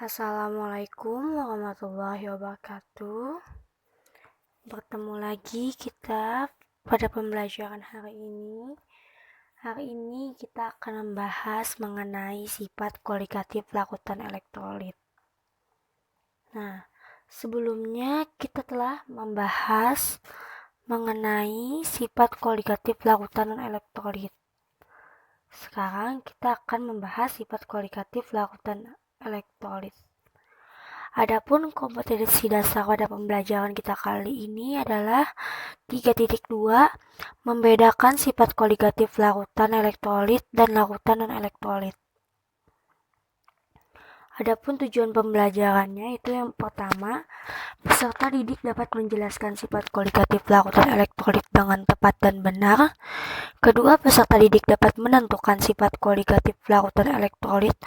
Assalamualaikum warahmatullahi wabarakatuh. Bertemu lagi kita pada pembelajaran hari ini. Hari ini kita akan membahas mengenai sifat kualitatif larutan elektrolit. Nah, sebelumnya kita telah membahas mengenai sifat kualitatif larutan elektrolit. Sekarang kita akan membahas sifat kualitatif larutan elektrolit. Adapun kompetensi dasar pada pembelajaran kita kali ini adalah 3.2, membedakan sifat kualitatif larutan elektrolit dan larutan non-elektrolit. Adapun tujuan pembelajarannya itu yang pertama, peserta didik dapat menjelaskan sifat kualitatif larutan elektrolit dengan tepat dan benar. Kedua, peserta didik dapat menentukan sifat kualitatif larutan elektrolit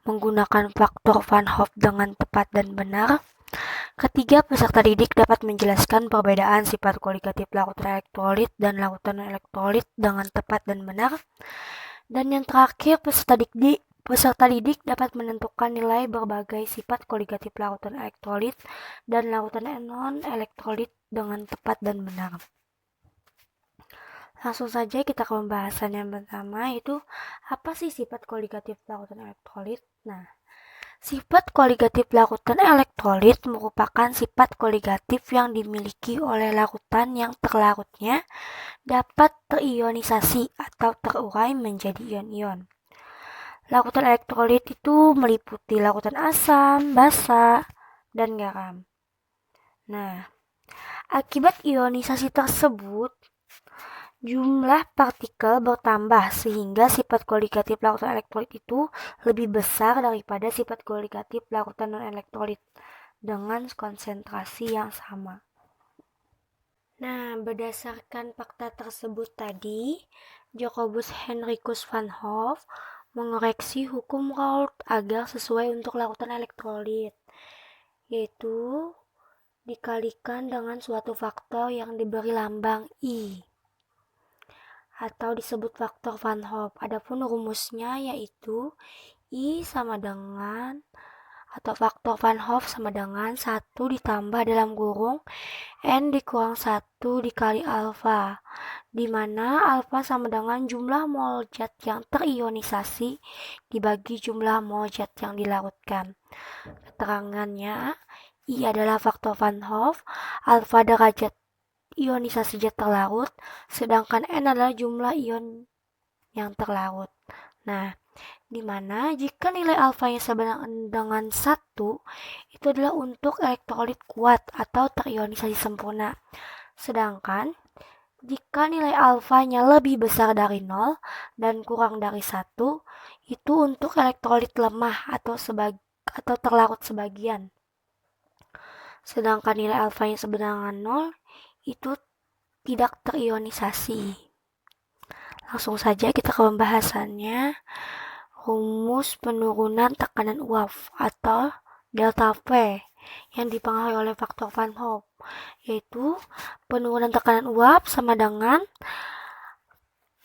menggunakan faktor Van Hoff dengan tepat dan benar. Ketiga, peserta didik dapat menjelaskan perbedaan sifat kualitatif larutan elektrolit dan larutan non-elektrolit dengan tepat dan benar. Dan yang terakhir, peserta didik dapat menentukan nilai berbagai sifat kualitatif larutan elektrolit dan larutan non-elektrolit dengan tepat dan benar. Langsung saja kita ke pembahasan yang pertama, yaitu apa sih sifat kualitatif larutan elektrolit? Nah, sifat kualitatif larutan elektrolit merupakan sifat kualitatif yang dimiliki oleh larutan yang terlarutnya dapat terionisasi atau terurai menjadi ion-ion. Larutan elektrolit itu meliputi larutan asam, basa, dan garam. Nah, akibat ionisasi tersebut, jumlah partikel bertambah sehingga sifat kualitatif larutan elektrolit itu lebih besar daripada sifat kualitatif larutan non-elektrolit dengan konsentrasi yang sama. Nah, berdasarkan fakta tersebut tadi, Jacobus Henricus van Hoff mengoreksi hukum Raoult agar sesuai untuk larutan elektrolit, yaitu dikalikan dengan suatu faktor yang diberi lambang I atau disebut faktor Van Hoff. Adapun rumusnya yaitu I sama dengan atau faktor Van Hoff sama dengan 1 ditambah dalam kurung N dikurang 1 dikali alfa, di mana alfa sama dengan jumlah mol zat yang terionisasi dibagi jumlah mol zat yang dilarutkan. Keterangannya, I adalah faktor Van Hoff, alfa derajat ionisasi zat terlarut, sedangkan N adalah jumlah ion yang terlarut. Nah, di mana jika nilai alfanya sama dengan 1, itu adalah untuk elektrolit kuat atau terionisasi sempurna. Sedangkan jika nilai alfanya lebih besar dari 0 dan kurang dari 1, itu untuk elektrolit lemah atau terlarut sebagian. Sedangkan nilai alfanya sama dengan 0, itu tidak terionisasi. Langsung saja kita ke pembahasannya. Rumus penurunan tekanan uap atau delta V yang dipengaruhi oleh faktor Van Hoff, yaitu penurunan tekanan uap sama dengan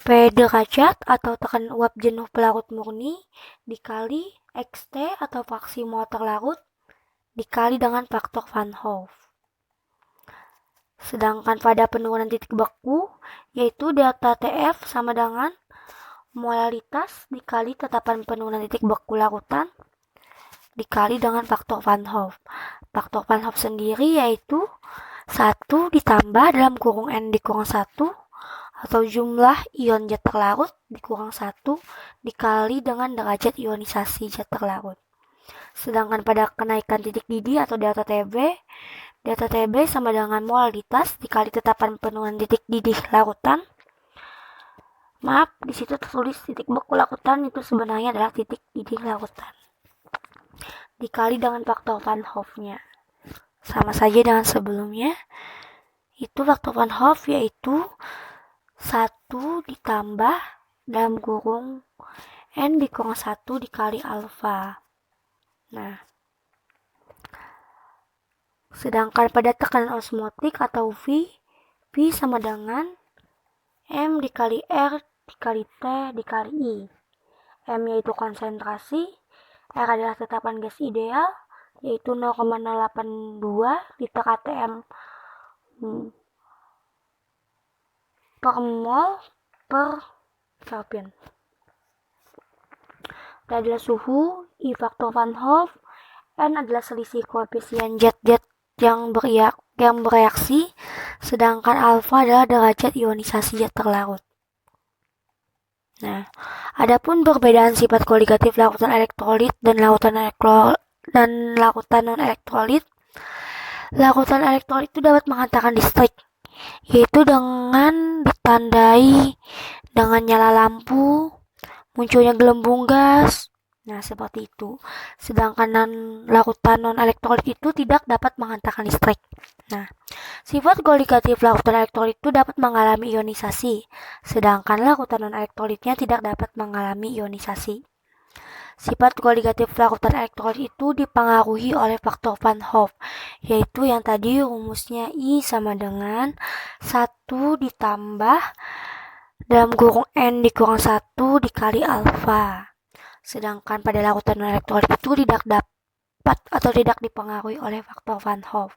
P derajat atau tekanan uap jenuh pelarut murni dikali XT atau fraksi mol terlarut dikali dengan faktor Van Hoff. Sedangkan pada penurunan titik beku, yaitu delta TF sama dengan molaritas dikali tetapan penurunan titik beku larutan dikali dengan faktor Van Hoff. Faktor Van Hoff sendiri yaitu 1 ditambah dalam kurung N dikurang 1 atau jumlah ion zat terlarut dikurang 1 dikali dengan derajat ionisasi zat terlarut. Sedangkan pada kenaikan titik didih atau delta TB sama dengan molaritas dikali tetapan penurunan titik didih larutan. Maaf, di situ tertulis titik beku larutan, itu sebenarnya adalah titik didih larutan. Dikali dengan faktor Van Hoff-nya. Sama saja dengan sebelumnya. Itu faktor Van Hoff yaitu 1 ditambah dalam kurung N dikurang 1 dikali alfa. Nah, sedangkan pada tekanan osmotik atau V sama dengan M dikali R dikali T dikali I. M yaitu konsentrasi, R adalah tetapan gas ideal, yaitu 0,082 liter atm per mol per Kelvin. T adalah suhu, I faktor Van Hoff, N adalah selisih koefisien zat-zat yang bereaksi, sedangkan alfa adalah derajat ionisasi zat terlarut. Nah, adapun perbedaan sifat koligatif larutan elektrolit dan larutan non-elektrolit. Larutan elektrolit itu dapat menghantarkan listrik, yaitu dengan ditandai dengan nyala lampu, munculnya gelembung gas. Nah, seperti itu. Sedangkan larutan non-elektrolit itu tidak dapat menghantarkan listrik. Nah, sifat koligatif larutan elektrolit itu dapat mengalami ionisasi, sedangkan larutan non-elektrolitnya tidak dapat mengalami ionisasi. Sifat koligatif larutan elektrolit itu dipengaruhi oleh faktor Van Hoff, yaitu yang tadi rumusnya I sama dengan 1 ditambah dalam kurung N dikurang 1 dikali alfa. Sedangkan pada larutan non-elektrolit itu tidak dapat atau tidak dipengaruhi oleh faktor Van Hoff.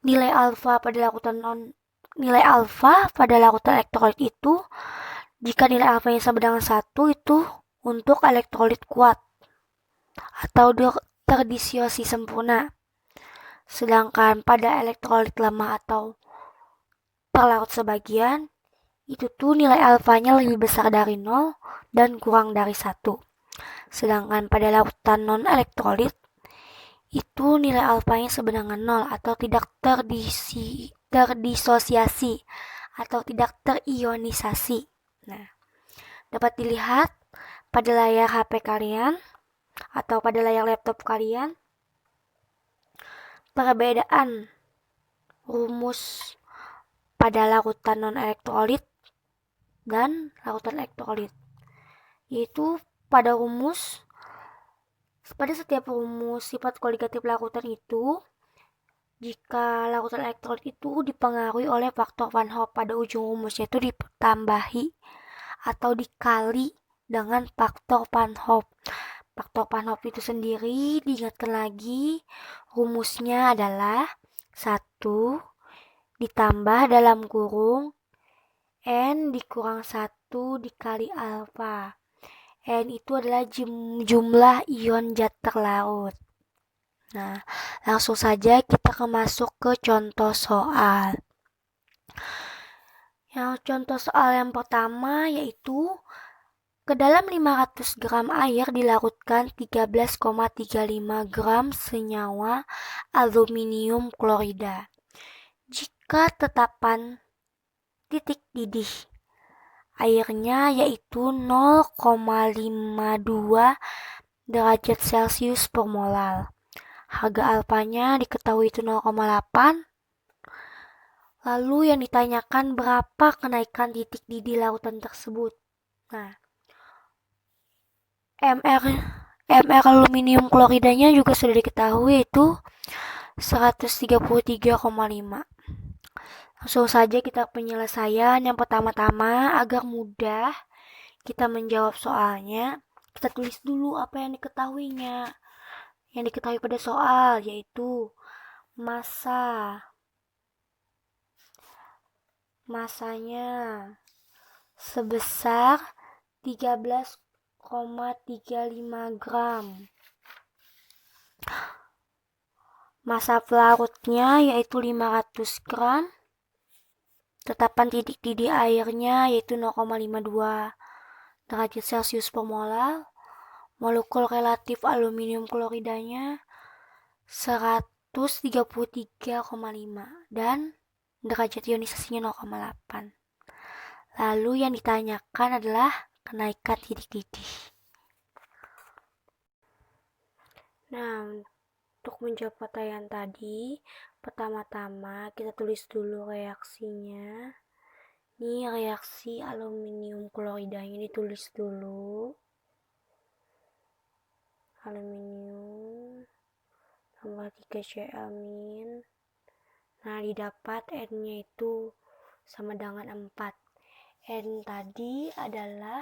Nilai alfa pada larutan elektrolit itu, jika nilai alfanya sama dengan 1 itu untuk elektrolit kuat atau terdisosiasi sempurna. Sedangkan pada elektrolit lemah atau terlarut sebagian, itu tuh nilai alfanya lebih besar dari 0 dan kurang dari 1. Sedangkan pada larutan non-elektrolit, itu nilai alfanya sama dengan 0 atau tidak terdisosiasi atau tidak terionisasi. Nah, dapat dilihat pada layar HP kalian atau pada layar laptop kalian perbedaan rumus pada larutan non-elektrolit dan larutan elektrolit, yaitu pada setiap rumus sifat koligatif larutan itu, jika larutan elektrolit itu dipengaruhi oleh faktor Van Hoff, pada ujung rumusnya itu ditambahi atau dikali dengan faktor Van Hoff. Faktor Van Hoff itu sendiri diingatkan lagi, rumusnya adalah 1 ditambah dalam kurung N dikurang 1 dikali alfa. N itu adalah jumlah ion zat terlarut. Nah, langsung saja kita masuk ke contoh soal. Yang contoh soal yang pertama yaitu ke dalam 500 gram air dilarutkan 13,35 gram senyawa aluminium klorida. Jika tetapan titik didih airnya yaitu 0,52 derajat Celcius per molar. Harga alfanya diketahui itu 0,8. Lalu yang ditanyakan berapa kenaikan titik didih lautan tersebut. Nah, MR aluminium kloridanya juga sudah diketahui itu 133,5. Langsung saja kita penyelesaian. Yang pertama-tama, agar mudah kita menjawab soalnya, kita tulis dulu apa yang diketahuinya. Yang diketahui pada soal yaitu masanya sebesar 13,35 gram. Massa pelarutnya yaitu 500 gram. Tetapan titik didih airnya yaitu 0,52 derajat Celcius per molar. Molekul relatif aluminium kloridanya 133,5 dan derajat ionisasinya 0,8. Lalu yang ditanyakan adalah kenaikan titik didih. Nah, untuk menjawab pertanyaan tadi, pertama-tama kita tulis dulu reaksinya. Ini reaksi aluminium kloridanya ditulis dulu. Aluminium tambah 3Cl-. Nah, didapat N-nya itu sama dengan 4. N tadi adalah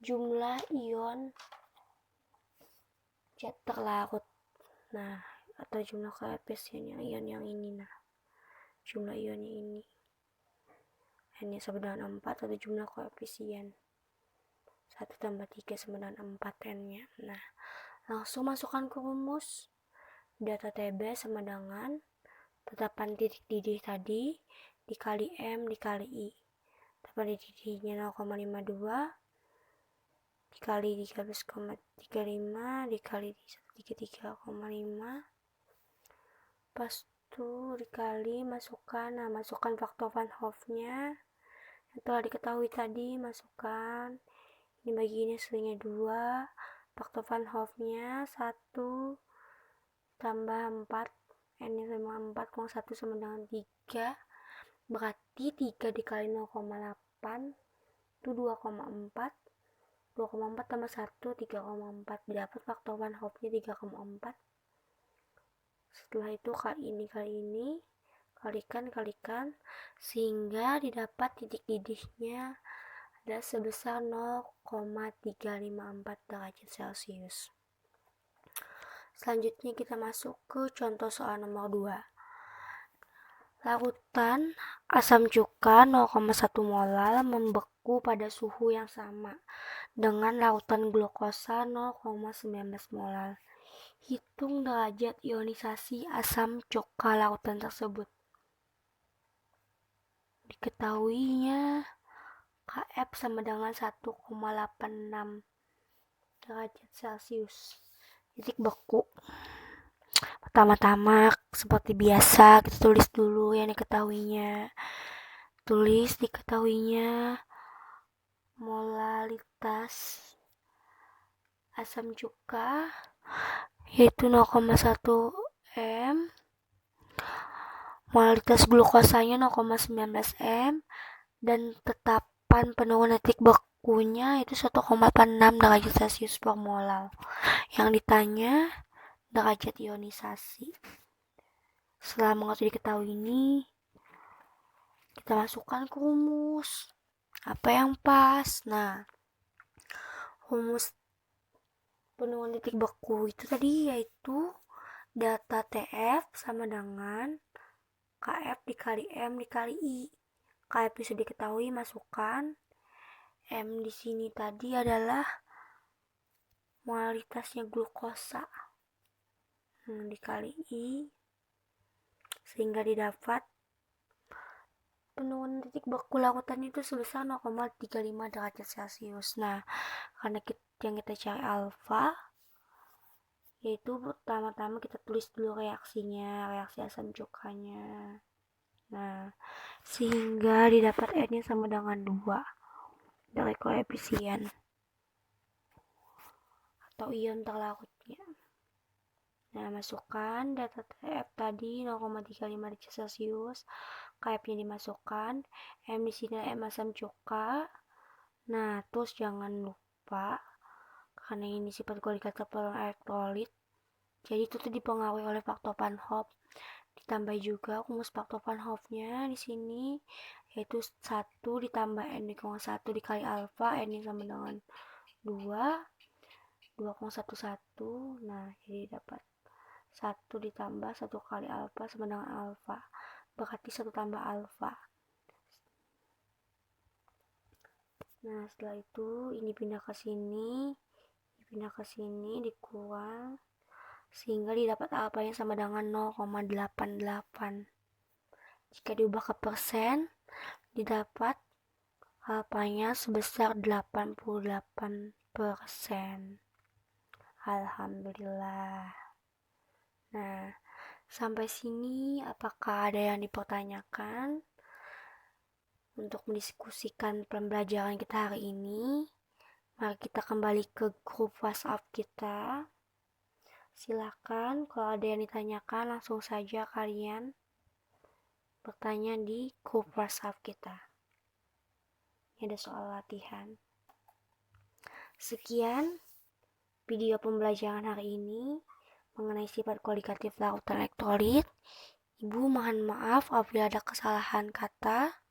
jumlah ion zat terlarut. Nah, atau jumlah koefisien yang ion yang ini. Nah, jumlah ionnya ini. N-nya sama dengan 4 atau jumlah koefisien. 1 tambah 3 sama dengan 4 N-nya. Nah, langsung masukkan ke rumus. Data TB sama dengan tetapan titik didih tadi dikali M dikali I. Tetapan titik didihnya 0,52 dikali 13,35 dikali 133,5 pas itu dikali masukkan. Nah, masukkan faktor Van Hoff-nya yang telah diketahui tadi, masukkan. Ini bagi ini hasilnya 2, faktor Van Hoff-nya 1 tambah 4, N sama 4, kurang 1 sama dengan 3, berarti 3 dikali 0,8 itu 2,4, 2,4 tambah 1, 3,4, dapat faktor Van Hoff-nya 3,4. Setelah itu kali ini kalikan sehingga didapat titik didihnya ada sebesar 0,354 derajat Celcius. Selanjutnya kita masuk ke contoh soal nomor 2. Larutan asam cuka 0,1 molar membeku pada suhu yang sama dengan larutan glukosa 0,19 molar. Hitung derajat ionisasi asam cuka larutan tersebut. Diketahuinya Kf sama dengan 1,86 derajat Celcius. Titik beku. Pertama-tama seperti biasa kita tulis dulu yang diketahuinya. Tulis diketahuinya molaritas asam cuka yaitu 0,1 M, molaritas glukosanya 0,19 M, dan tetapan penurunan titik bekunya itu 1,86 derajat Celcius per molar. Yang ditanya derajat ionisasi. Setelah mengerti diketahui ini, kita masukkan ke rumus. Apa yang pas? Nah, rumus penurunan titik beku itu tadi yaitu data TF sama dengan KF dikali M dikali I. KF bisa diketahui, masukkan. M di sini tadi adalah molaritasnya glukosa. Dikali I sehingga didapat penurunan titik beku larutan itu sebesar 0,35 derajat Celcius. Nah, karena yang kita cari alfa, yaitu pertama-tama kita tulis dulu reaksinya, reaksi asam cukanya. Nah, sehingga didapat N-nya sama dengan 2 dari koefisien atau ion terlarutnya. Nah, masukkan data TF tadi 0,35 derajat Celcius, KF-nya dimasukkan, M di sini M asam cuka. Nah, terus jangan lupa karena ini sifat kolikatif elektrolit, jadi itu tuh dipengaruhi oleh faktor Van Hoff. Ditambah juga rumus faktor Van Hoff-nya di sini yaitu 1 ditambah N dikali 1 dikali alfa, N sama dengan 2,11. Nah, jadi dapat 1 ditambah 1 kali alfa sama dengan alfa, berarti 1 tambah alfa. Nah, setelah itu ini pindah ke sini, dikurang sehingga didapat alfanya sama dengan 0,88. Jika diubah ke persen, didapat alfanya sebesar 88%. Alhamdulillah. Nah, sampai sini apakah ada yang dipertanyakan? Untuk mendiskusikan pembelajaran kita hari ini, mari kita kembali ke grup WhatsApp kita. Silakan kalau ada yang ditanyakan langsung saja kalian bertanya di grup WhatsApp kita. Ini ada soal latihan. Sekian video pembelajaran hari ini mengenai sifat kualitatif larutan elektrolit. Ibu mohon maaf apabila ada kesalahan kata.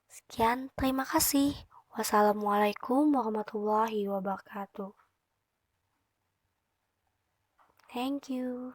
Sekian, terima kasih. Wassalamualaikum warahmatullahi wabarakatuh. Thank you.